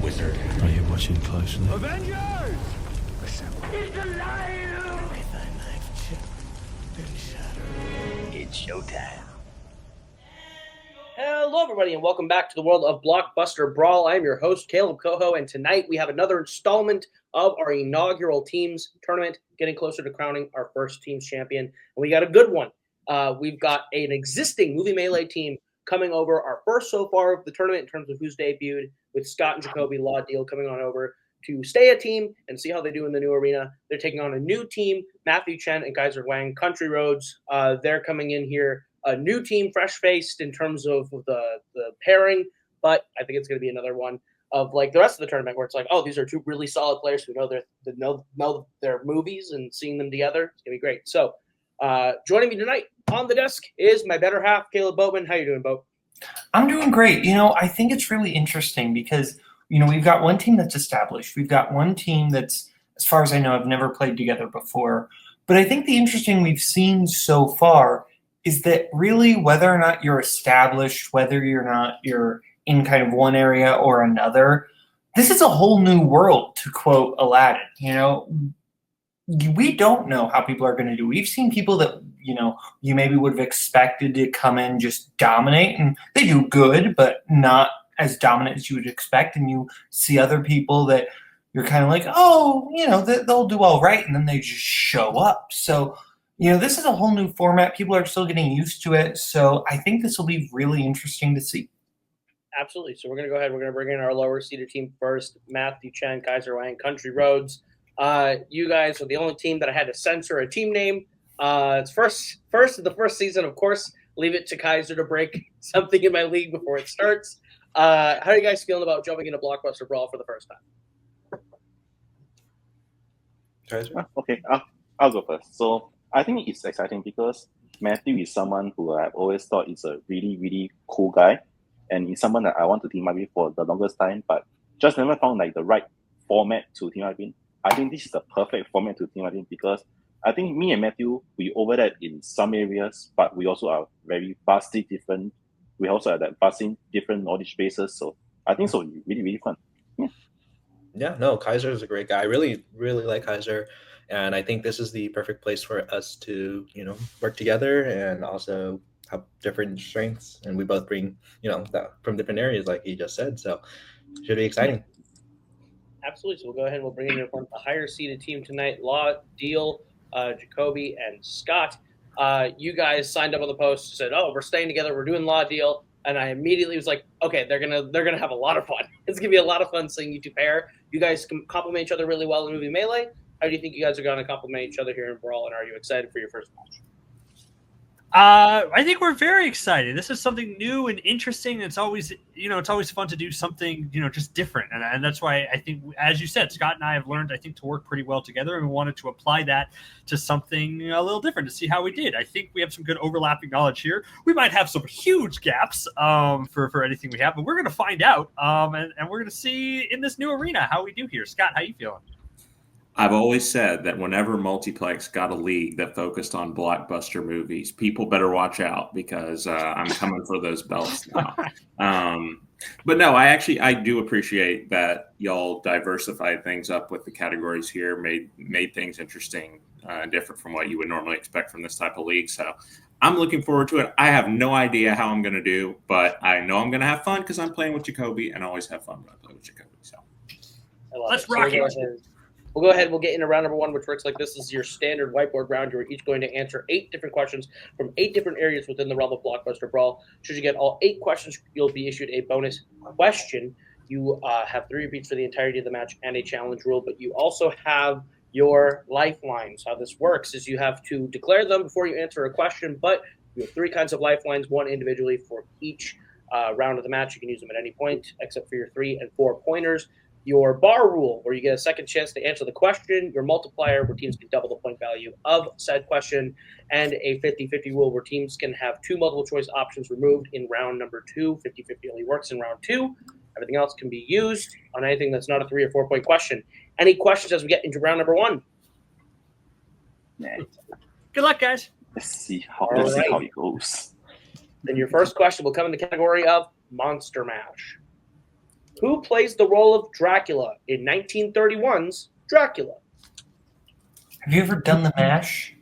wizard. Are you watching closely? Avengers! It's alive! With thy knife chip and shatter. It's showtime. Hello, everybody, and welcome back to the world of Blockbuster Brawl. I'm your host, Caleb Coho, and tonight we have another installment of our inaugural teams tournament, getting closer to crowning our first teams champion. And we got a good one. We've got an existing Movie Melee team coming over, our first so far of the tournament in terms of who's debuted, with Scott and Jacoby Law Deal coming on over to stay a team and see how they do in the new arena. They're taking on a new team, Matthew Chen and Kaiser Wang, Country Roads. They're coming in here. A new team, fresh-faced in terms of the pairing, but I think it's going to be another one of like the rest of the tournament where it's like, oh, these are two really solid players who know their movies, and seeing them together, it's going to be great. So joining me tonight on the desk is my better half, Caleb Boatman. How you doing, Boat? I'm doing great. I think it's really interesting because, we've got one team that's established. We've got one team that's, as far as I know, have never played together before. But I think the interesting we've seen so far is that really whether or not you're established, whether you're in kind of one area or another, this is a whole new world, to quote Aladdin. We don't know how people are going to do. We've seen people that, you maybe would have expected to come in just dominate, and they do good, but not as dominant as you would expect. And you see other people that you're kind of like, oh, they'll do all right, and then they just show up. So this is a whole new format. People are still getting used to it. So I think this will be really interesting to see. Absolutely. So we're going to go ahead. We're going to bring in our lower seeded team first. Matthew Chen, Kaiser Wang, Country Roads. You guys are the only team that I had to censor a team name. It's first of the first season, of course. Leave it to Kaiser to break something in my league before it starts. How are you guys feeling about jumping into Blockbuster Brawl for the first time? Kaiser? Okay, I'll go first. So I think it's exciting because Matthew is someone who I've always thought is a really, really cool guy. And he's someone that I want to team up with for the longest time, but just never found like the right format to team up in. I think this is the perfect format to team up in because I think me and Matthew, we overlap in some areas, but we also are very vastly different. We also have that vastly different knowledge bases. So I think so really, really fun. Yeah, no, Kaiser is a great guy. I really, really like Kaiser. And I think this is the perfect place for us to, work together and also have different strengths. And we both bring, from different areas, like he just said. So it should be exciting. Absolutely. So we'll go ahead and we'll bring in the higher seeded team tonight. Law, Deal, Jacoby, and Scott. You guys signed up on the post, said, oh, we're staying together. We're doing Law Deal. And I immediately was like, okay, they're gonna have a lot of fun. It's gonna be a lot of fun seeing you two pair. You guys can complement each other really well in Movie Melee. How do you think you guys are going to complement each other here in Brawl, and are you excited for your first match? I think we're very excited. This is something new and interesting. It's always fun to do something, just different. And that's why I think, as you said, Scott and I have learned, I think, to work pretty well together, and we wanted to apply that to something a little different to see how we did. I think we have some good overlapping knowledge here. We might have some huge gaps for anything we have, but we're going to find out. And we're going to see in this new arena how we do here. Scott, how you feeling? I've always said that whenever Multiplex got a league that focused on blockbuster movies, people better watch out because I'm coming for those belts now. But no, I do appreciate that y'all diversified things up with the categories here, made things interesting and different from what you would normally expect from this type of league. So I'm looking forward to it. I have no idea how I'm going to do, but I know I'm going to have fun because I'm playing with Jacoby, and I always have fun when I play with Jacoby. So let's rock it. We'll go ahead and we'll get into round number one, which works like this. This is your standard whiteboard round. You're each going to answer 8 different questions from 8 different areas within the realm of Blockbuster Brawl. Should you get all 8 questions, you'll be issued a bonus question. You have 3 repeats for the entirety of the match and a challenge rule, but you also have your lifelines. How this works is you have to declare them before you answer a question, but you have 3 kinds of lifelines, one individually for each round of the match. You can use them at any point except for your 3 and 4 pointers. Your bar rule, where you get a second chance to answer the question, your multiplier, where teams can double the point value of said question, and a 50-50 rule, where teams can have 2 multiple choice options removed in round number 2. 50-50 only works in round 2. Everything else can be used on anything that's not a 3 or 4 point question. Any questions as we get into round number 1? Good luck, guys. Let's see how it goes. Then your first question will come in the category of Monster Mash. Who plays the role of Dracula in 1931's Dracula? Have you ever done the mash?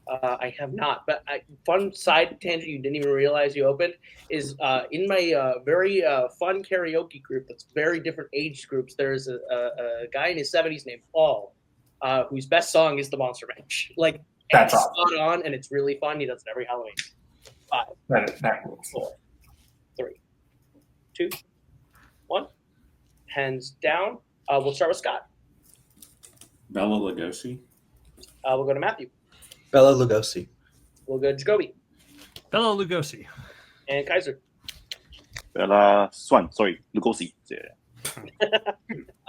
I have not, but fun side tangent you didn't even realize you opened is in my very fun karaoke group that's very different age groups. There's a guy in his 70s named Paul, whose best song is the Monster Mash. Like, That's it's awesome. spot on, and it's really fun. He does it every Halloween. 5, That rules. 4, 3, 2, 1. Hands down. We'll start with Scott. Bella Lugosi. We'll go to Matthew. Bella Lugosi. We'll go to Jacoby. Bela Lugosi. And Kaiser. Bella Swan, sorry, Lugosi. Yeah.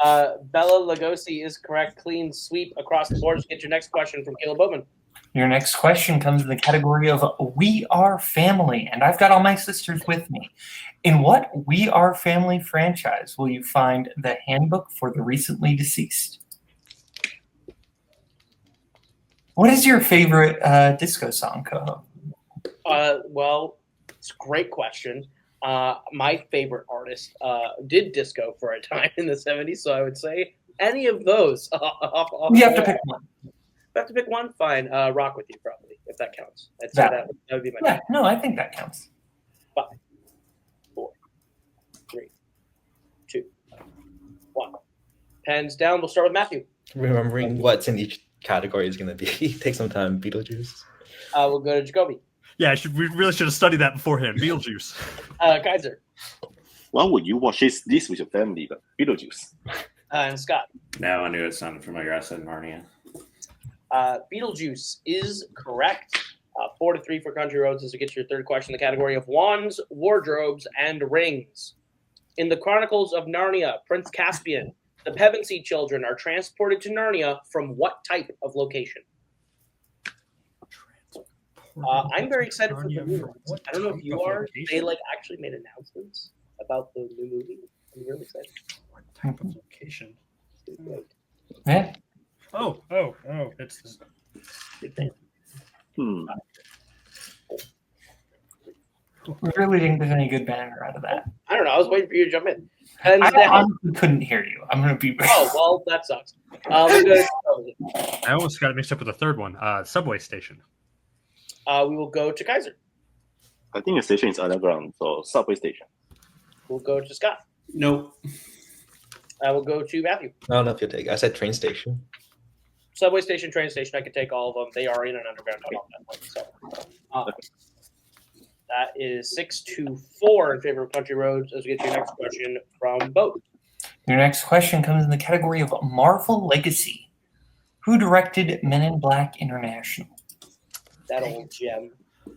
Bella Lugosi is correct. Clean sweep across the board. Get your next question from Caleb Bowman. Your next question comes in the category of We Are Family, and I've got all my sisters with me. In what We Are Family franchise will you find the handbook for the recently deceased? What is your favorite disco song, Coho? Well, it's a great question. My favorite artist did disco for a time in the 70s, so I would say any of those. You have to pick one. If I have to pick one, fine. Rock With You, probably, if that counts. I'd say that would be my Yeah, no, I think that counts. 5, 4, 3, 2, 1. Pens down. We'll start with Matthew. Remembering what's in each category is going to be take some time. Beetlejuice. We'll go to Jacoby. Yeah, we really should have studied that beforehand. Beetlejuice. Kaiser. Why would you watch this with your family? But Beetlejuice. And Scott. No, I knew it sounded familiar. I said Narnia. Beetlejuice is correct. 4-3 for Country Roads as we get to your third question in the category of wands, wardrobes, and rings. In the Chronicles of Narnia, Prince Caspian, the Pevensey children are transported to Narnia from what type of location? I'm very excited for the new ones. I don't know if you are. They actually made announcements about the new movie. I'm really excited. What type of location? Yeah. Oh! It's We really didn't get any good banner out of that. I don't know. I was waiting for you to jump in. Hands I down. honestly couldn't hear you. I'm going to be. Oh, well, that sucks. We'll go I almost got it mixed up with the third one. Subway station. we will go to Kaiser. I think the station is underground, so subway station. We'll go to Scott. Nope. I will go to Matthew. I don't know if you take. I said train station. Subway station, train station. I could take all of them. They are in an underground tunnel at that point. So that is 6-4 in favor of Country Roads. As we get to your next question from Boat. Your next question comes in the category of Marvel Legacy. Who directed Men in Black International? That old gem.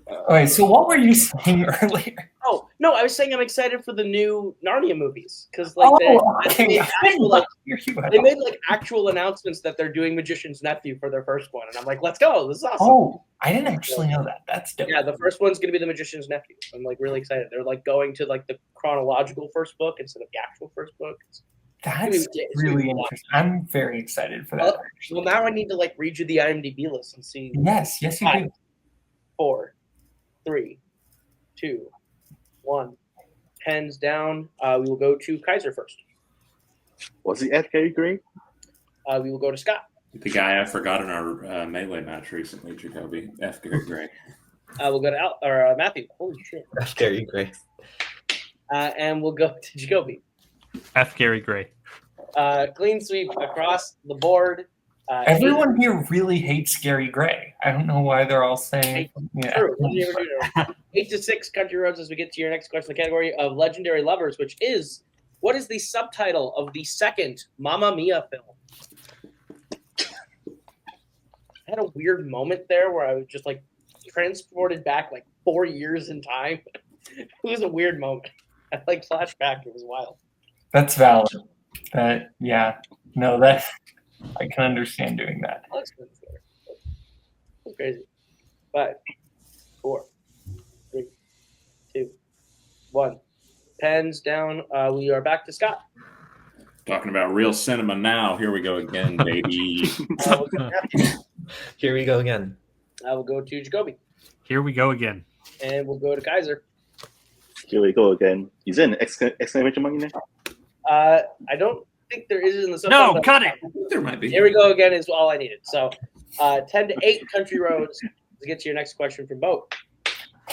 Okay, so what were you saying earlier? Oh no, I was saying I'm excited for the new Narnia movies because Okay. they made actual announcements that they're doing Magician's Nephew for their first one, and I'm like, let's go! This is awesome. Oh, I didn't actually know that. That's dope. Yeah, the first one's gonna be the Magician's Nephew. I'm really excited. They're going to the chronological first book instead of the actual first book. That's really interesting. I'm very excited for that. Well, now I need to read you the IMDb list and see. Yes, you 5, do. 4, 3, 2, 1. Pens down. We will go to Kaiser first. Was it F. Gary Gray? We will go to Scott. The guy I forgot in our melee match recently, Jacoby. F. Gary Gray. We'll go to Matthew. Holy shit. F. Gary Gray. And we'll go to Jacoby. F. Gary Gray. Clean sweep across the board. Everyone here really hates Gary Gray. I don't know why they're all saying. Yeah. True. 8-6 Country Roads as we get to your next question, the category of Legendary Lovers, which is, what is the subtitle of the second Mamma Mia film? I had a weird moment there where I was just transported back 4 years in time. It was a weird moment. I flashback. It was wild. That's valid. Yeah. No, that I can understand doing that. That's crazy. 5, 4, 3, 2, 1. Pens down. We are back to Scott. Talking about real cinema now. Here we go again, baby. We'll go to Matthew. Here we go again. I will go to Jacoby. Here we go again. And we'll go to Kaiser. Here we go again. Is there an exclamation mark in there? I don't think there is in the No, subtitle. cut it. I think there might be. Here we go again is all I needed. So 10 to 8 country roads to get to your next question from Boat.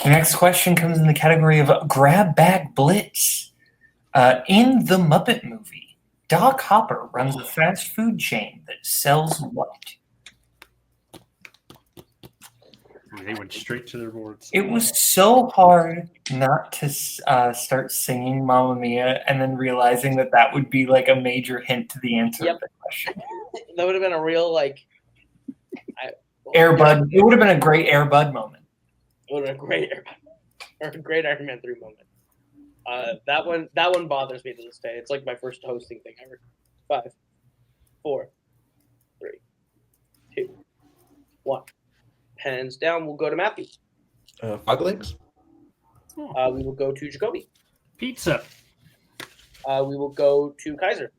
The next question comes in the category of Grab Bag Blitz. In the Muppet movie, Doc Hopper runs a fast food chain that sells what? They went straight to their boards. It was so hard not to start singing Mamma Mia and then realizing that would be like a major hint to the answer Yep. of the question. That would have been a real Air Bud. It would have been a great Air Bud moment. It would have been a great Iron Man 3 moment. That one bothers me to this day. It's like my first hosting thing ever. 5, 4, 3, 2, 1. Pens down. We'll go to Matthew. Frog legs? We will go to Jacoby. Pizza. We will go to Kaiser.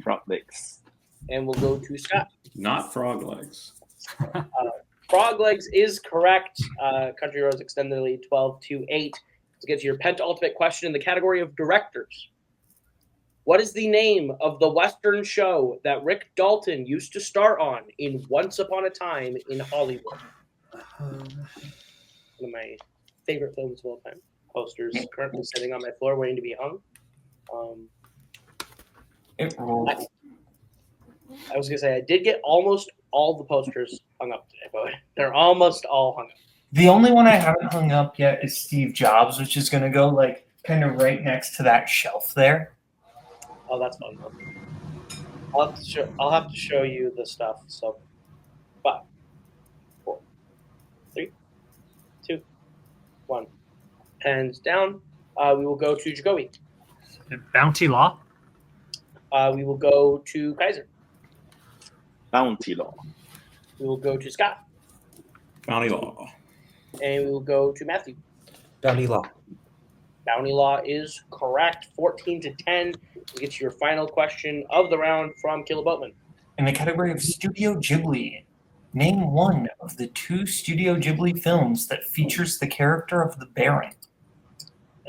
Frog legs. And we'll go to Scott. Not frog legs. Frog legs is correct. Country Roads extend the lead 12 to 8. To get to your penultimate question in the category of directors. What is the name of the Western show that Rick Dalton used to star on in Once Upon a Time in Hollywood? One of my favorite films of all time. Posters currently sitting on my floor waiting to be hung. It rolled. I was going to say, I did get almost all the posters hung up today, but they're almost all hung up. The only one I haven't hung up yet is Steve Jobs, which is going to go like kind of right next to that shelf there. Oh, that's fun. I'll have to show you the stuff. So, 5, 4, 3, 2, 1. Pens down. We will go to Jacoby. Bounty Law. We will go to Kaiser. Bounty Law. We will go to Scott. Bounty Law. And we will go to Matthew. Bounty Law. Bounty Law is correct. 14 to 10. We get to your final question of the round from Killa Boatman. In the category of Studio Ghibli, name one of the 2 Studio Ghibli films that features the character of the Baron.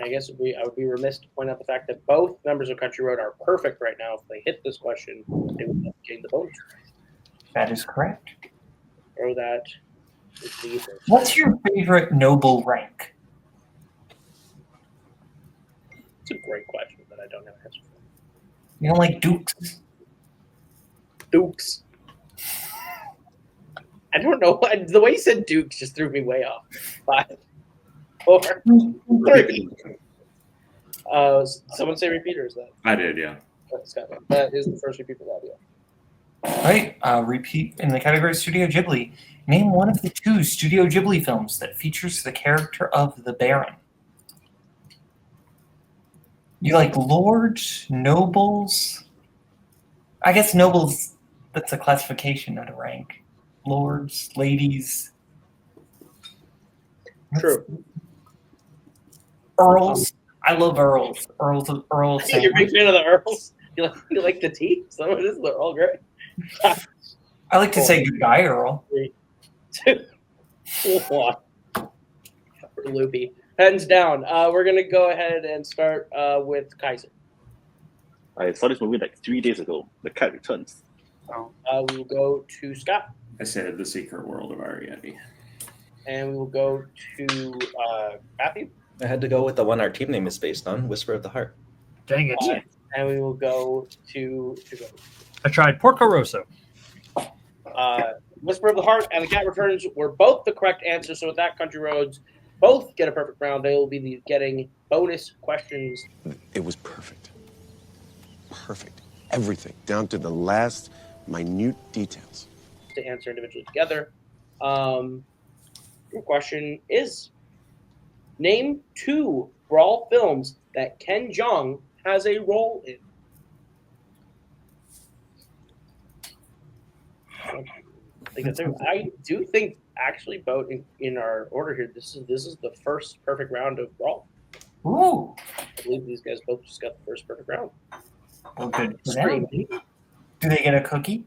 I guess I would be remiss to point out the fact that both members of Country Road are perfect right now. If they hit this question, they would be getting the bonus. That is correct. Throw that. What's your favorite noble rank? It's a great question, but I don't have an answer for it. You don't like dukes? Dukes. I don't know. The way you said Dukes just threw me way off. 5, 4, 3. Someone say repeat, or is that? I did, yeah. That is the first repeat for that, yeah. All right, repeat. In the category of Studio Ghibli, name one of the 2 Studio Ghibli films that features the character of the Baron. You like lords, nobles? I guess nobles, that's a classification, not a rank. Lords, ladies. True. Earls. I love earls. Earls. You're a big fan of the Earls? You like the tea? Some of it is all great. I like to say goodbye, Earl. 3, 2, 1. Loopy. Pens down. We're going to go ahead and start with Kaiser. I saw this movie like 3 days ago. The Cat Returns. We will go to Scott. I said The Secret World of Ariadne. And we will go to Matthew. I had to go with the one our team name is based on, Whisper of the Heart. Dang it. And we will go to I tried Porco Rosso. Whisper of the Heart and The Cat Returns were both the correct answers. So with that, Country Roads both get a perfect round. They will be getting bonus questions. It was perfect. Perfect. Everything, down to the last minute details. To answer individually together. Your question is, name 2 Brawl films that Ken Jeong has a role in. I do think, actually, Boat, in our order here, this is the first perfect round of Brawl. Ooh. I believe these guys both just got the first perfect round. Well, good for them. Do they get a cookie?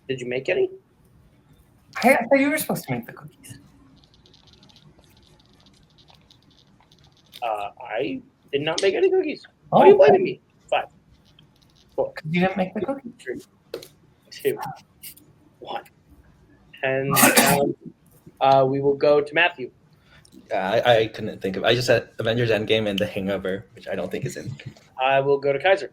Did you make any? I thought you were supposed to make the cookies. I did not make any cookies. Why are you blaming me? 5, 4, You didn't make the cookie. 3, 2, 1. And we will go to Matthew. I couldn't think of. I just said Avengers Endgame and The Hangover, which I don't think is in. I will go to Kaiser.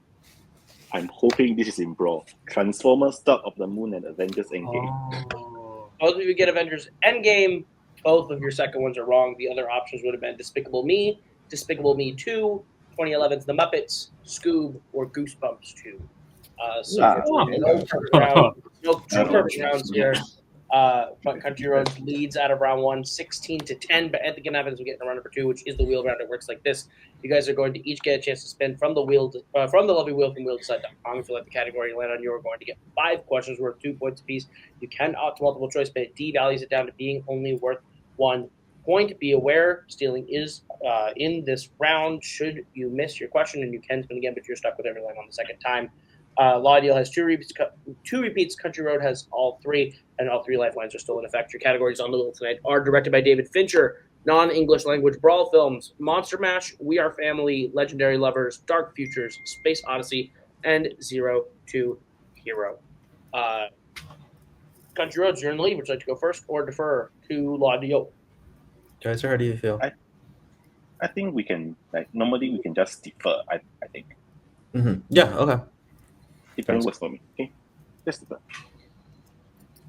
I'm hoping this is in Brawl. Transformers, Dark of the Moon, and Avengers Endgame. Oh. Both of you get Avengers Endgame. Both of your second ones are wrong. The other options would have been Despicable Me 2, 2011's The Muppets, Scoob, or Goosebumps 2. No perfect rounds here. But Country Roads leads out of round 1, 16-10. But at the end happens, we get in round number 2, which is the wheel round. It works like this: you guys are going to each get a chance to spin from the wheel, from the lovely wheel from wheelside.com. If you let the category land on you, are going to get 5 questions worth 2 points apiece. You can opt to multiple choice, but it devalues it down to being only worth 1 point. Be aware, stealing is in this round. Should you miss your question, and you can spin again, but you're stuck with everything on the second time. Law Deal has 2 repeats. Country Road has all 3, and all 3 lifelines are still in effect. Your categories on the wheel tonight are directed by David Fincher, non-English language Brawl films, Monster Mash, We Are Family, Legendary Lovers, Dark Futures, Space Odyssey, and Zero to Hero. Country Roads, you're in the lead. Would you like to go first or defer to Law Deal? Kaiser, how do you feel? I think we can, normally we can just defer, I think. Mm-hmm. Yeah, okay. Different works for me. Okay, just defer.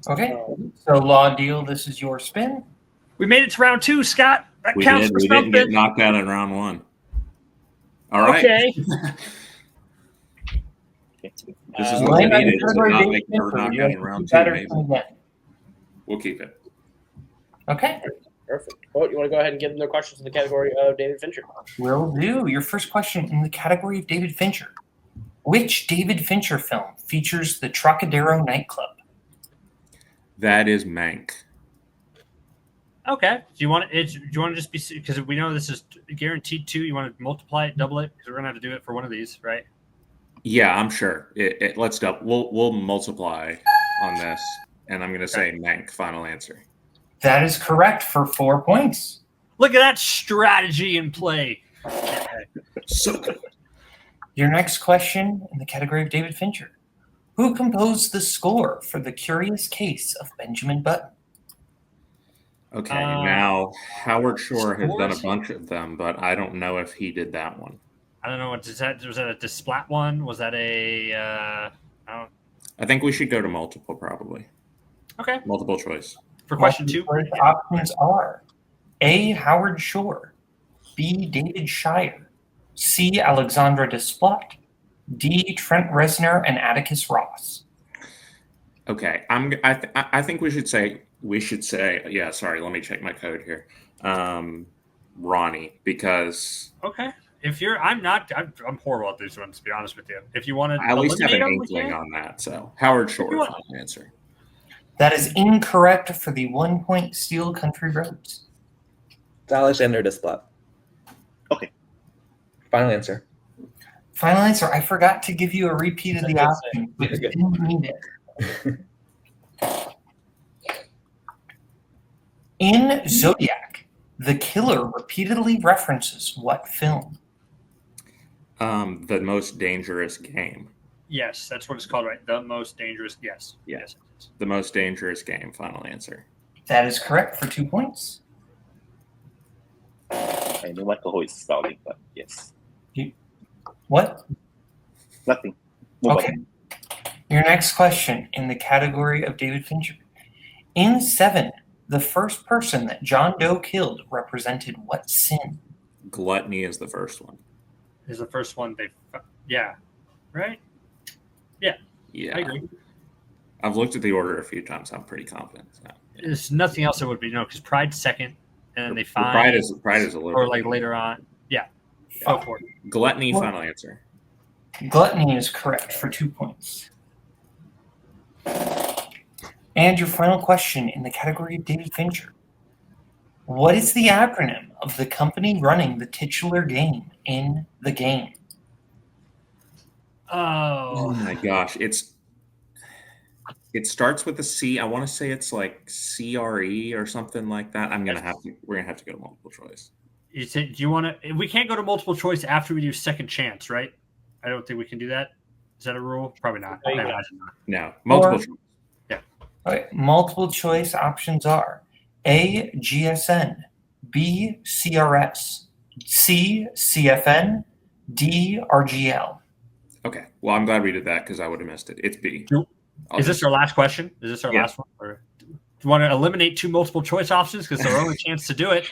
Okay, so Law Deal, this is your spin. We made it to round 2, Scott. That We counts did. for We something. didn't get knocked out in round 1. All right. Okay. This is what we needed to not make her knock out in round 2, maybe. We'll keep it. Okay. Perfect. Well, you want to go ahead and give them their questions in the category of David Fincher? Will do. Your first question in the category of David Fincher. Which David Fincher film features the Trocadero nightclub? That is Mank. Okay. Do you want to just be, because we know this is guaranteed 2, you want to multiply it, double it, because we're gonna have to do it for one of these, right? Yeah, I'm sure. Let's double. We'll multiply on this, and I'm gonna say Mank. Final answer. That is correct for 4 points. Look at that strategy in play. So good. Your next question in the category of David Fincher. Who composed the score for The Curious Case of Benjamin Button? Okay, now Howard Shore has done a scores? bunch of them, but I don't know if he did that one. I don't know what was that a Desplat one? Was that a I think we should go to multiple, probably. Okay. Multiple choice. For question 2? The options are A. Howard Shore, B. David Shire, C. Alexandra Desplat, D. Trent Reznor and Atticus Ross. Okay, I think we should say yeah. Sorry, let me check my code here. Ronnie, because Okay. If you're, I'm horrible at these ones, to be honest with you. If you want to I at least have an eliminate them, we inkling can. on that. So Howard Shore, want- final answer. That is incorrect for the 1 point steal Country Roads. It's Alexander Desplat. Okay. Final answer. Final answer. I forgot to give you a repeat of the option, but you didn't need it. In Zodiac, the killer repeatedly references what film? The Most Dangerous Game. Yes, that's what it's called, right? The Most Dangerous. Yes. Yeah. Yes. The Most Dangerous Game. Final answer. That is correct for 2 points. I know what Koho is spelling, but yes. What? Nothing. Move Okay. on. Your next question in the category of David Fincher. In Seven, the first person that John Doe killed represented what sin? Gluttony is the first one. Is the first one yeah. Right? Yeah. Yeah. I agree. I've looked at the order a few times. I'm pretty confident. So, yeah. There's nothing else that would be because Pride's second, and then they find Pride is a little. or like later on. Yeah. Go for it. Gluttony. Final answer. Gluttony is correct for 2 points. And your final question in the category of David Fincher. What is the acronym of the company running the titular game in the game? Oh my gosh, it starts with a C. I want to say it's like CRE or something like that. We're gonna have to go to multiple choice. You say, do you want to? We can't go to multiple choice after we do second chance, right? I don't think we can do that. Is that a rule? Probably not. I imagine not. No, multiple choice. Yeah. Okay. Multiple choice options are A, GSN, B, CRS, C, CFN, D, RGL. Okay. Well, I'm glad we did that because I would have missed it. It's B. Is this our last question? Is this our Yeah. last one? Or do you want to eliminate 2 multiple choice options because it's our only chance to do it?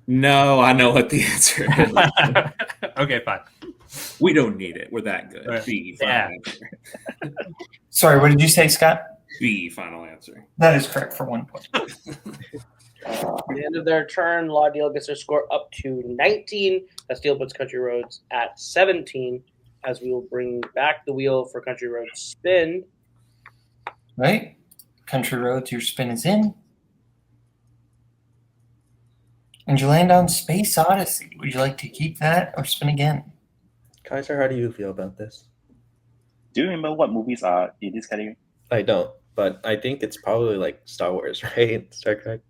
No, I know what the answer is. Okay, fine. We don't need it. We're that good. Right. B, final Yeah. answer. Sorry, what did you say, Scott? B, final answer. That is correct for 1 point. At the end of their turn, Law Deal gets their score up to 19. That Steel puts Country Roads at 17. As we will bring back the wheel for Country Roads spin. Right? Country Roads, your spin is in. And you land on Space Odyssey. Would you like to keep that or spin again? Kaiser, how do you feel about this? Do you remember what movies are in this category? I don't, but I think it's probably like Star Wars, right? Star Trek,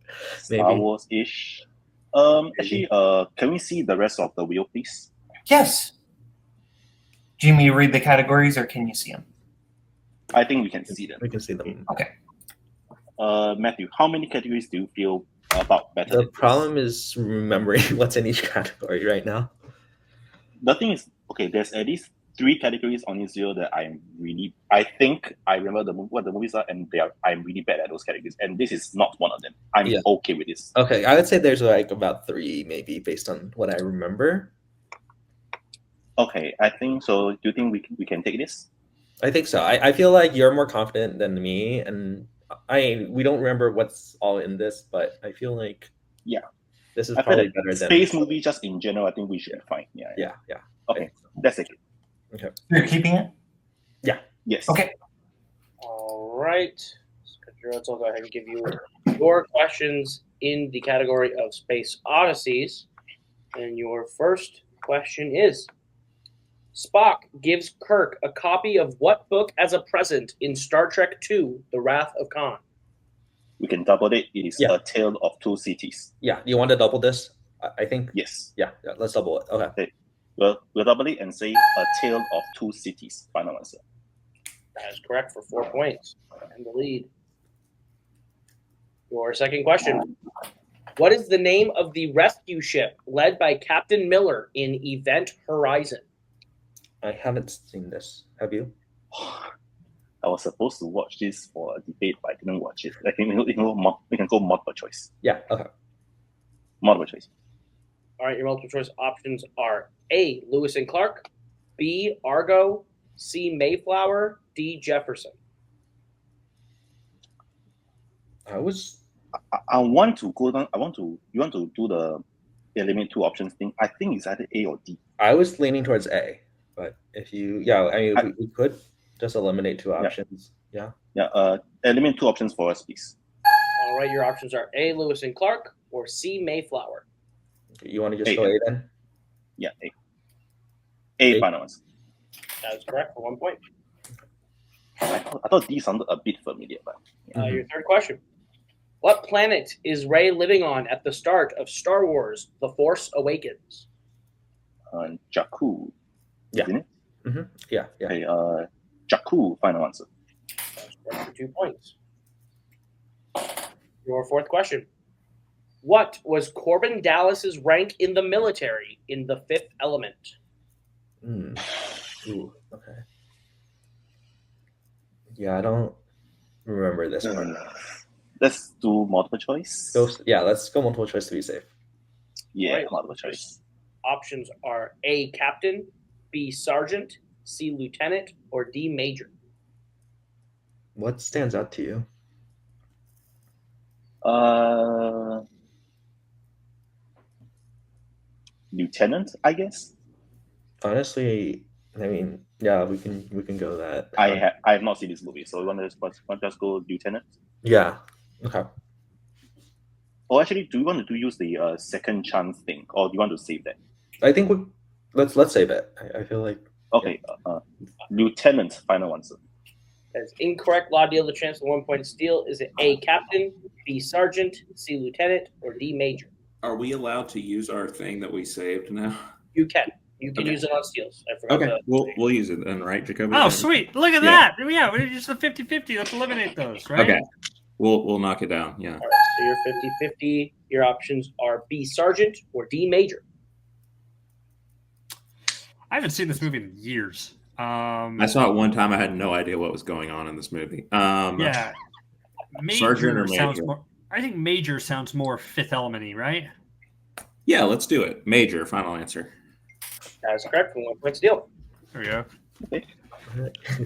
maybe. Star Wars-ish. Actually, can we see the rest of the wheel, please? Yes. Do you mean to read the categories or can you see them? I think we can see them. We can see them. Okay. Matthew, how many categories do you feel about better? The problem is remembering what's in each category right now. The thing is, okay, there's at least 3 categories on this wheel that I think I remember what the movies are, and I'm really bad at those categories, and this is not one of them. I'm okay with this. Okay, I would say there's like about 3 maybe based on what I remember. Okay, I think so. Do you think we can take this? I think so. I feel like you're more confident than me, and we don't remember what's all in this, but I feel like this is I feel probably like better than space movie just in general. I think we should be fine. Yeah. Okay, that's it. Okay. You're keeping it? Yes. Okay. All right. Country Roads, I'll go ahead and give you your questions in the category of Space Odysseys. And your first question is, Spock gives Kirk a copy of what book as a present in Star Trek II, The Wrath of Khan? We can double it. It is A Tale of Two Cities. Yeah, you want to double this? I think. Yes. Yeah, let's double it. Okay. We'll double it and say A Tale of Two Cities. Final answer. That is correct for 4 points and the lead. Your second question. What is the name of the rescue ship led by Captain Miller in Event Horizon? I haven't seen this. Have you? I was supposed to watch this for a debate, but I didn't watch it. I think we can go multiple choice. Yeah, okay. Multiple choice. All right, your multiple choice options are A, Lewis and Clark, B, Argo, C, Mayflower, D, Jefferson. I want to go down. You want to do the eliminate 2 options thing. I think it's either A or D. I was leaning towards A, but if you, we could just eliminate 2 options. Yeah. Eliminate 2 options for us, please. All right, your options are A, Lewis and Clark, or C, Mayflower. You want to just go A then? Yeah, A. A final answer. That is correct for 1 point. I thought D sounded a bit familiar, but Your third question. What planet is Rey living on at the start of Star Wars: The Force Awakens? Jakku. Yeah. Isn't it? Mm-hmm. Yeah. Okay, Jakku, final answer. That's correct for 2 points. Your fourth question. What was Corbin Dallas's rank in the military in The Fifth Element? Ooh, okay. Yeah, I don't remember this one. Let's do multiple choice. Let's go multiple choice to be safe. Yeah, Right. multiple choice. Options are A, Captain, B, Sergeant, C, Lieutenant, or D, Major. What stands out to you? Lieutenant, I guess. Honestly, I mean, yeah, we can go that. I have not seen this movie, so we want to just go Lieutenant. Yeah. Okay. Or actually, do you want to use the second chance thing, or do you want to save that? I think let's save it. I feel like. Okay. Lieutenant, final answer. That is incorrect. Law Deal, the chance of 1 point steal. Is it A, Captain, B, Sergeant, C, Lieutenant, or D, Major? Are we allowed to use our thing that we saved now? You can. You can Okay. use it on steals. I forgot Okay, to. we'll use it then, right, Jacoby? Oh, sweet. Look at Yeah. that. Yeah, we're just a 50-50. Let's eliminate those, right? Okay, we'll knock it down. Yeah. All right, so you're 50-50. Your options are B, Sergeant, or D, Major. I haven't seen this movie in years. I saw it one time. I had no idea what was going on in this movie. Yeah. Sergeant or sounds Major? more. I think Major sounds more Fifth Element-y, right? Yeah, let's do it. Major, final answer. That is correct. For 1 point steal. There we go.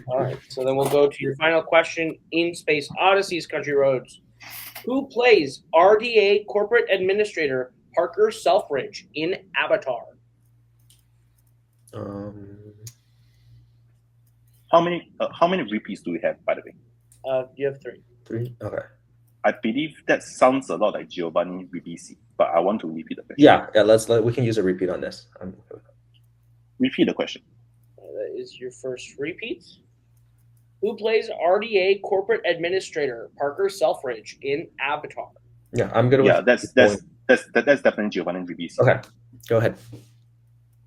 All right, so then we'll go to your final question in Space Odyssey's Country Roads. Who plays RDA Corporate Administrator Parker Selfridge in Avatar? How many repeats do we have, by the way? You have 3. 3. Okay. I believe that sounds a lot like Giovanni Ribisi, but I want to repeat the question. Yeah. We can use a repeat on this. Repeat the question. That is your first repeat. Who plays RDA Corporate Administrator Parker Selfridge in Avatar? Yeah, I'm good with. Yeah, that's definitely Giovanni Ribisi. Okay, go ahead.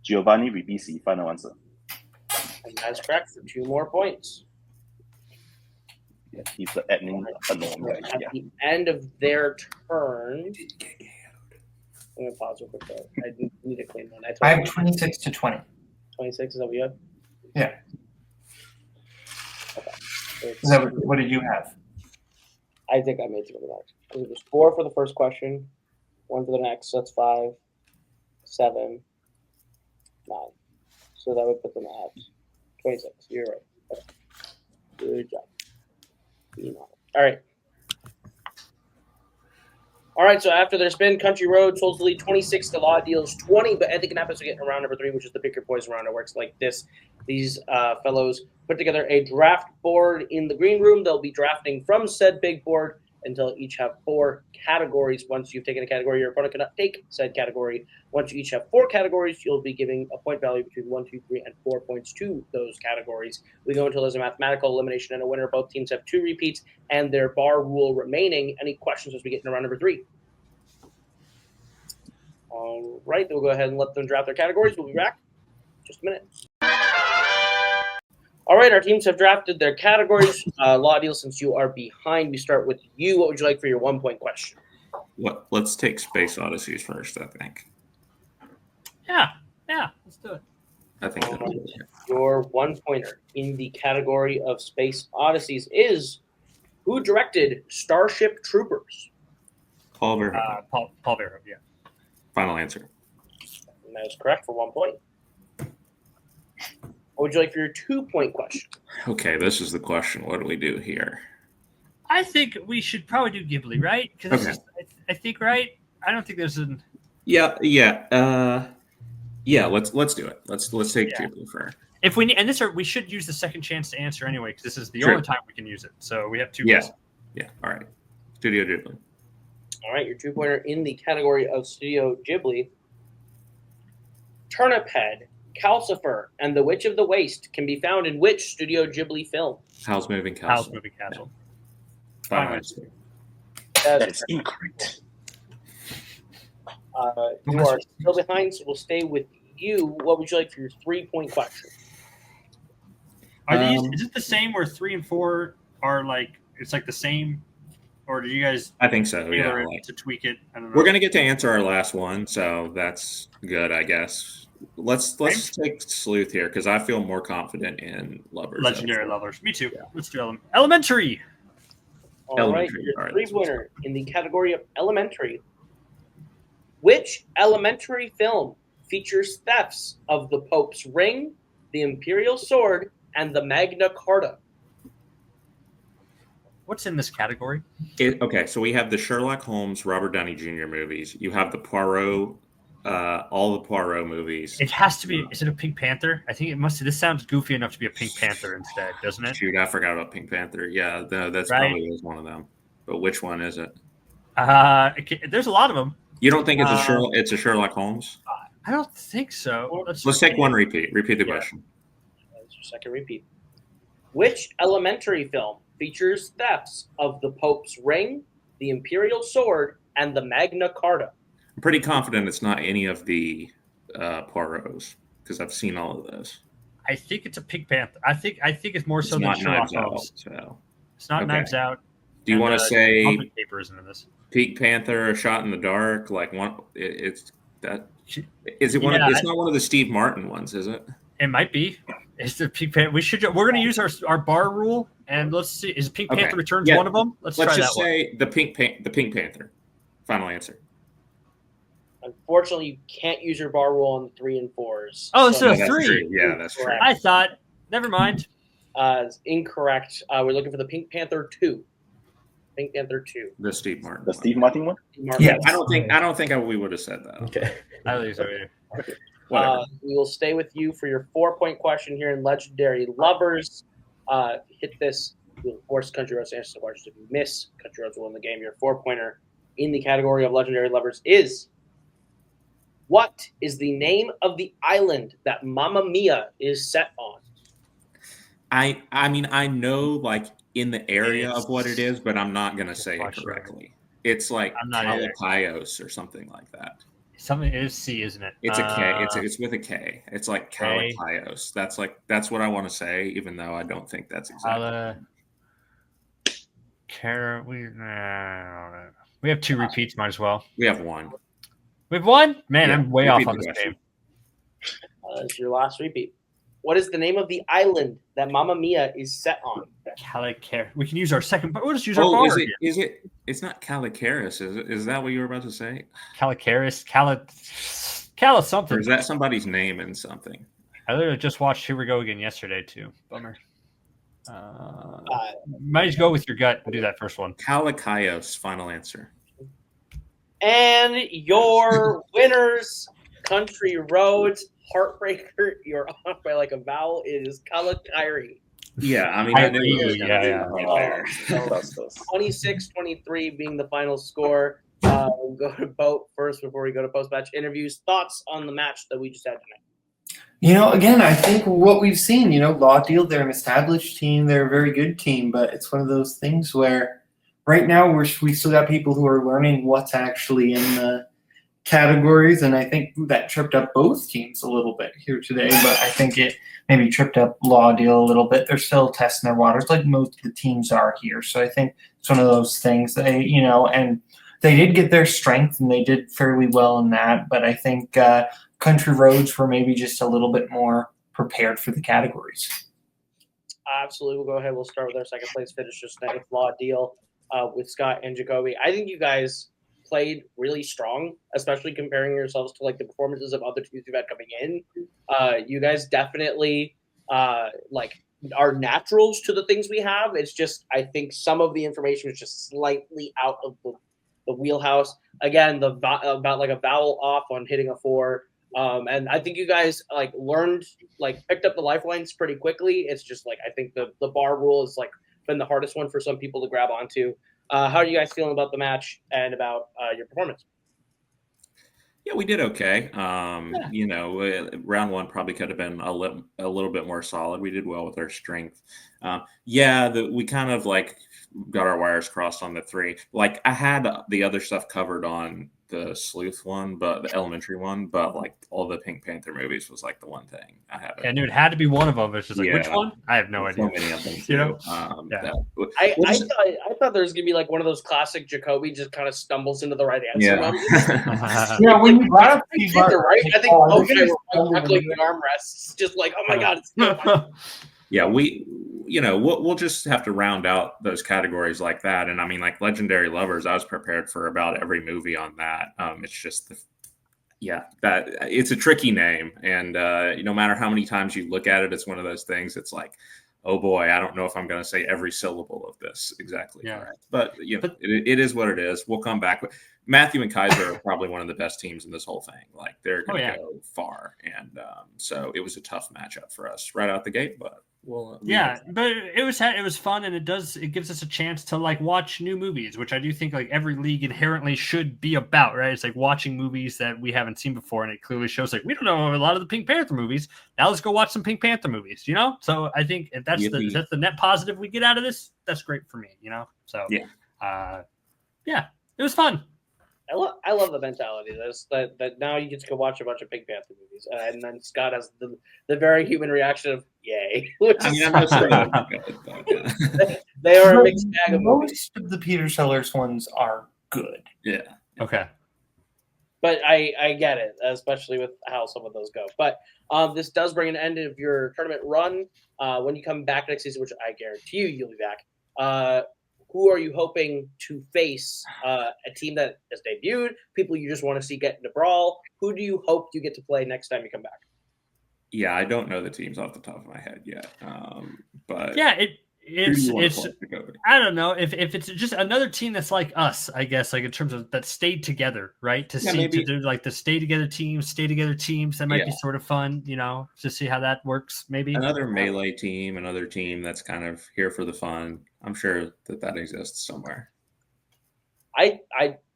Giovanni Ribisi, final answer. And that's correct for 2 more points. Yeah, he's the admin unknown guy. At Yeah. the end of their turn, I'm going to pause real quick. Though. I need a clean one. I have 26 to 20. 26, is that what you have? Yeah. Okay. Is that what did you have? I think I made 3 of that. It was 4 for the first question, 1 for the next. So that's 5, 7, 9. So that would put them at 26. You're right. Okay. Good job. All right. All right, so after their spin, Country Roads holds the lead 26 to Law Deals 20, but Ethic and Apples are getting around number 3, which is the pick your poison round. It works like this. These fellows put together a draft board in the green room. They'll be drafting from said big board until each have 4 categories. Once you've taken a category, your opponent cannot take said category. Once you each have 4 categories, you'll be giving a point value between 1, 2, 3, and 4 points to those categories. We go until there's a mathematical elimination and a winner. Both teams have 2 repeats and their bar rule remaining. Any questions as we get into round number 3? All right, then we'll go ahead and let them draft their categories. We'll be back in just a minute. All right, our teams have drafted their categories. Law Deal, since you are behind, we start with you. What would you like for your 1-point question? Let's take Space Odysseys first, I think. Yeah, let's do it. I think that'll be it. Your 1-pointer in the category of Space Odysseys is who directed Starship Troopers? Paul Verhoeven. Paul Verhoeven, yeah. Final answer. And that is correct for 1 point. What would you like for your 2-point question? Okay, this is the question. What do we do here? I think we should probably do Ghibli, right? Because Okay. I think, right? I don't think there's an. Yeah. Let's do it. Let's take Ghibli first. If we need, and we should use the second chance to answer anyway, because this is the Sure. only time we can use it. So we have 2. Yeah. guesses. Yeah. All right. Studio Ghibli. All right, your 2-pointer in the category of Studio Ghibli. Turnip Head, Calcifer, and The Witch of the Waste can be found in which Studio Ghibli film? Howl's Moving Castle. Howl's Moving Castle. Final Fine. answer. That is incorrect. You are still behind, so we'll stay with you. What would you like for your 3-point question? Are these? Is it the same where 3 and 4 are like it's like the same, or do you guys? I think so. Yeah. tailor it to tweak it. I don't know. We're gonna get to answer our last one, so that's good, I guess. Let's take Sleuth here because I feel more confident in Lovers. Legendary Lovers. Me too. Let's do Elementary. All right, Elementary. your All right. 3-pointer in the category of Elementary. Which elementary film features thefts of the Pope's ring, the Imperial sword, and the Magna Carta? What's in this category? Okay, so we have the Sherlock Holmes, Robert Downey Jr. movies. You have the Poirot, all the Poirot movies. It has to be. Is it a Pink Panther? I think it must. This sounds goofy enough to be a Pink Panther instead, doesn't it? Shoot, I forgot about Pink Panther. Yeah, that's Right. probably is one of them. But which one is it? There's a lot of them. You don't think it's a Sherlock Holmes? I don't think so. Let's take one repeat. Repeat the question. That's your second repeat. Which elementary film features thefts of the Pope's ring, the Imperial sword, and the Magna Carta? I'm pretty confident it's not any of the Poirots because I've seen all of those. I think it's a Pink Panther. I think it's more so It's than not Sherlock Knives Out. Holmes. So It's not Okay. Knives Out. do you And, want to say Pumpkin Paper isn't in this. Pink Panther, A Shot in the Dark? Like one, it's that. Is it one? Yeah, It's not one of the Steve Martin ones, is it? It might be. It's the Pink Panther. We're going to use our bar rule, and let's see. Is Pink Okay. Panther Returns Yeah. one of them? Let's try just that one. say the Pink Panther. Final answer. Unfortunately, you can't use your bar rule on the 3 and 4s. Oh, so that's 3. true. Yeah, that's true. I thought. Never mind. It's incorrect. We're looking for the Pink Panther 2. Pink Panther 2. The Steve Martin. The one. Steve Martin one? Yeah. I don't think we would have said that. Okay. I think so. Whatever. We will stay with you for your 4-point question here in Legendary Lovers. Hit this. You'll force Country Roads to answer the question. If you miss, Country Roads will win the game. Your 4-pointer in the category of Legendary Lovers is: what is the name of the island that Mamma Mia is set on? I mean, I know like in the area of what it is, but I'm not gonna say it Question. correctly. It's like I'm not either. Calacaios or something like that. Something is C, isn't it? It's a K. It's with a K. It's like K. Calacaios. That's what I want to say, even though I don't think that's exactly. We have 2 repeats. Might as well. We have one. We have 1. Man, Yeah, I'm way repeat off on the this question. game. It's your last repeat. What is the name of the island that Mamma Mia is set on? Calicar. We can use our second. We'll just use our Oh, bar. is it? It's not Calicaris, is it? Is that what you were about to say? Calicaris. Cala something. Or is that somebody's name in something? I literally just watched Here We Go Again yesterday too. Bummer. Might just go with your gut and do that first one. Calacaios. Final answer. And your winners, Country Roads, Heartbreaker, you're off by like a vowel, is Kalakairi. Yeah, I mean, I knew it was Yeah, yeah. right there. 26-23 being the final score. We'll go to Boat first before we go to post-match interviews. Thoughts on the match that we just had tonight? Again, I think what we've seen, Law Deal, they're an established team. They're a very good team, but it's one of those things where right now we still got people who are learning what's actually in the categories, and I think that tripped up both teams a little bit here today, but I think it maybe tripped up Law Deal a little bit. They're still testing their waters like most of the teams are here. So I think it's one of those things that, and they did get their strength and they did fairly well in that, but I think Country Roads were maybe just a little bit more prepared for the categories. Absolutely. We'll go ahead. We'll start with our second place finishers tonight with Law Deal with Scott and Jacoby. I think you guys played really strong, especially comparing yourselves to like the performances of other teams you've had coming in. You guys definitely are naturals to the things we have. It's just I think some of the information was just slightly out of the wheelhouse. Again, about like a vowel off on hitting a 4. And I think you guys picked up the lifelines pretty quickly. It's just like I think the bar rule has been the hardest one for some people to grab onto. How are you guys feeling about the match and about your performance? Yeah, we did okay. Round 1 probably could have been a little bit more solid. We did well with our strength. We kind of got our wires crossed on the 3. I had the other stuff covered on the sleuth one, but the elementary one, but all the Pink Panther movies was the one thing I haven't. I knew it had to be one of them. It's just which one? I have no idea. So many of them, too. I thought there was gonna be one of those classic Jacoby just kind of stumbles into the right answer. Yeah, when you brought up Steve Martin, right? I think okay, we're buckling the armrests, just oh my god, it's so yeah, we'll just have to round out those categories like that. And I mean, Legendary Lovers, I was prepared for about every movie on that. It's just that it's a tricky name, and no matter how many times you look at it, it's one of those things. It's oh boy, I don't know if I'm going to say every syllable of this exactly correct. But it is what it is. We'll come back. Matthew and Kaiser are probably one of the best teams in this whole thing. They're going to go far, and so it was a tough matchup for us right out the gate. But but it was fun, and it gives us a chance to watch new movies, which I do think every league inherently should be about, right? It's watching movies that we haven't seen before, and it clearly shows we don't know a lot of the Pink Panther movies. Now let's go watch some Pink Panther movies, So I think if that's the net positive we get out of this, that's great for me, So it was fun. I love the mentality that now you get to go watch a bunch of Pink Panther movies, and then Scott has the very human reaction of "yay," which I mean, is I'm not saying good, but, yeah. they are a mixed bag of movies. Most of the Peter Sellers ones are good. Yeah. Okay. But I get it, especially with how some of those go. But this does bring an end of your tournament run. When you come back next season, which I guarantee you'll be back, who are you hoping to face? A team that has debuted, people you just want to see get into Brawl. Who do you hope you get to play next time you come back? Yeah, I don't know the teams off the top of my head yet. But Yeah, who do you want it's to play to go? I don't know if it's just another team that's like us, I guess, like in terms of that stayed together, right? To Yeah, see maybe- to do like the stay together teams. That might be Yeah. sort of fun, to see how that works. Maybe Another melee team, another team that's kind of here for the fun. I'm sure that exists somewhere. I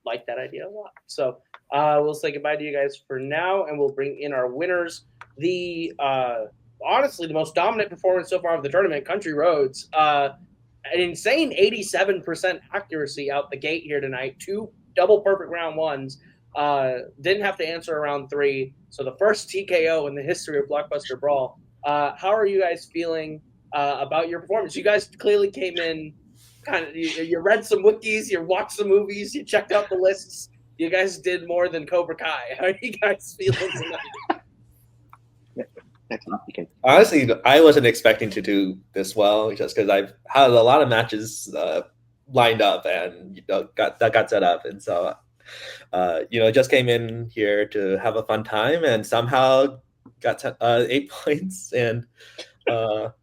like that idea a lot. So we'll say goodbye to you guys for now, and we'll bring in our winners. The honestly, the most dominant performance so far of the tournament, Country Roads. An insane 87% accuracy out the gate here tonight. 2 double perfect round ones. Didn't have to answer around 3. So the first TKO in the history of Blockbuster Brawl. How are you guys feeling about your performance? You guys clearly came in kind of, you read some wikis, you watched some movies, you checked out the lists. You guys did more than Cobra Kai. How are you guys feeling tonight? Honestly, I wasn't expecting to do this well just because I've had a lot of matches lined up and got set up, and so just came in here to have a fun time and somehow got 8 points, and but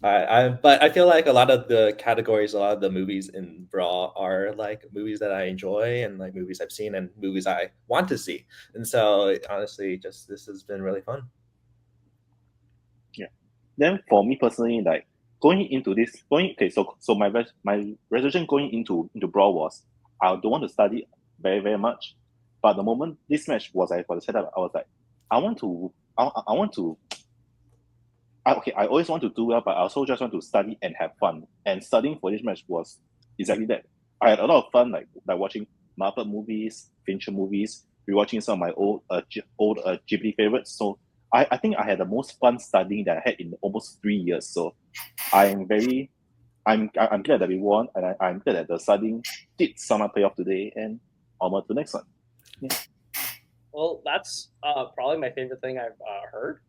I feel like a lot of the categories, a lot of the movies in Brawl are like movies that I enjoy and like movies I've seen and movies I want to see, and so honestly, this has been really fun. Then for me personally, like going into this, so my resolution going into Brawl was I don't want to study very very much, but the moment this match was for the setup, I was like, I always want to do well, but I also just want to study and have fun. And studying for this match was exactly that. I had a lot of fun, like watching Marvel movies, Fincher movies, rewatching some of my old Ghibli favorites. So I think I had the most fun studying that I had in almost 3 years. So I'm glad that we won, and I'm glad that the studying did somehow pay off today, and on to the next one. Yeah. Well, that's probably my favorite thing I've heard.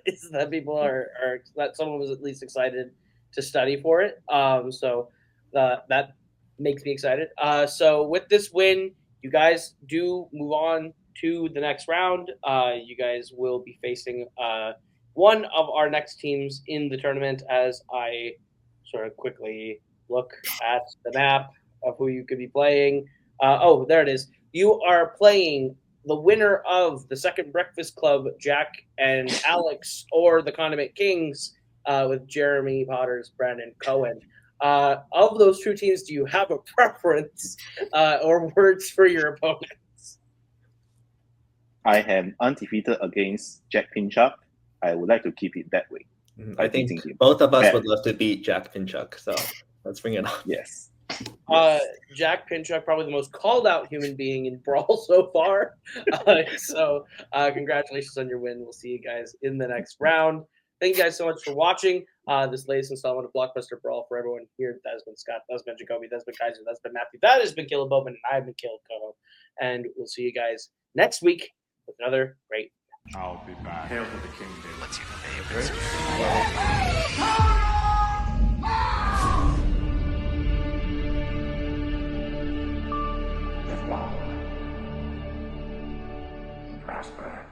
Is that people are that someone was at least excited to study for it. So that makes me excited. So with this win, you guys do move on to the next round. You guys will be facing one of our next teams in the tournament as I sort of quickly look at the map of who you could be playing. Oh, there it is. You are playing the winner of the Second Breakfast Club, Jack and Alex, or the Condiment Kings with Jeremy Potters, Brandon Cohen. Of those 2 teams, do you have a preference or words for your opponents? I am undefeated against Jack Pinchuk. I would like to keep it that way. I think both of us would love to beat Jack Pinchuk, so let's bring it on. Yes. Jack Pinchuk, probably the most called out human being in Brawl so far. So congratulations on your win. We'll see you guys in the next round. Thank you guys so much for watching this latest installment of Blockbuster Brawl. For everyone here, that has been Scott, that has been Jacoby, that's been Kaiser, that's been Matthew, that has been Caleb Bowman, and I've been Caleb Coho. And we'll see you guys next week with another great. I'll be back. Hail to the king, David. What's your favorite? Live long and prosper.